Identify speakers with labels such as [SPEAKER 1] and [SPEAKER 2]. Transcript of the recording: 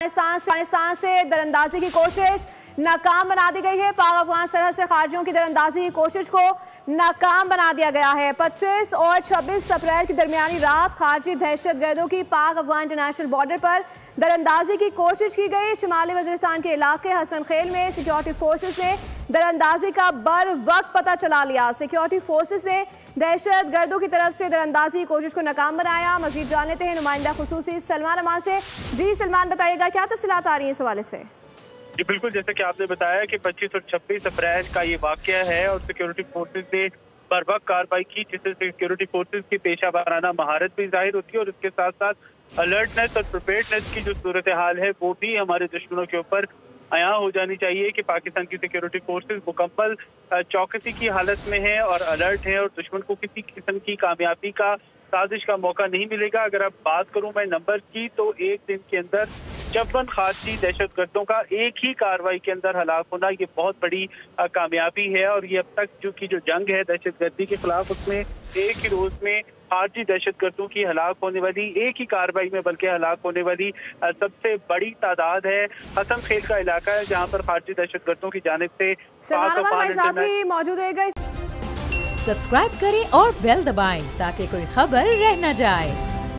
[SPEAKER 1] अफगानिस्तान से दरअंदाजी की कोशिश नाकाम बना दी गई है। पाक अफगान सरहद से खारजियों की दरअंदाजी की कोशिश को नाकाम बना दिया गया है। 25 और 26 अप्रैल की दरमियानी रात खारजी दहशतगर्दों की पाक अफगान इंटरनेशनल बॉर्डर पर दरअंदाजी की कोशिश की गई। शिमाली वजीरिस्तान के इलाके हसन खेल में सिक्योरिटी फोर्सेस ने दरअंदाजी का बर वक्त पता चला लिया। सिक्योरिटी फोर्सेस ने दहशतगर्दों की तरफ से दरअंदाजी की कोशिश को नाकाम बनाया। मजीद जान लेते हैं नुमाइंदा खुसूसी सलमान अमान से। जी सलमान, बताइएगा क्या तफसीलात आ रही है इस हवाले से?
[SPEAKER 2] जी बिल्कुल, जैसे कि आपने बताया कि 25 और 26 अप्रैल का ये वाकया है और सिक्योरिटी फोर्सेस ने बर वक्त कार्रवाई की, जिससे सिक्योरिटी फोर्सेस की पेशा वाराना महारत भी जाहिर होती है और इसके साथ साथ अलर्टनेस और प्रिपेयर्डनेस की जो सूरत हाल है वो भी हमारे दुश्मनों के ऊपर आया हो जानी चाहिए कि पाकिस्तान की सिक्योरिटी फोर्सेस मुकम्मल चौकसी की हालत में है और अलर्ट है और दुश्मन को किसी किस्म की कामयाबी का साजिश का मौका नहीं मिलेगा। अगर अब बात करूं मैं नंबर की, तो एक दिन के अंदर 56 खारजी दहशतगर्दों का एक ही कार्रवाई के अंदर हलाक होना ये बहुत बड़ी कामयाबी है। और ये अब तक जो जंग है दहशतगर्दी के खिलाफ, उसमें एक ही रोज में खारजी दहशतगर्दों की हलाक होने वाली, एक ही कार्रवाई में बल्कि हलाक होने वाली सबसे बड़ी तादाद है। हसन खेल का इलाका है जहाँ पर खारजी दहशतगर्दों की जानिब से
[SPEAKER 1] मौजूद है।
[SPEAKER 3] सब्सक्राइब करें और बेल दबाएं ताकि कोई खबर रह न जाए।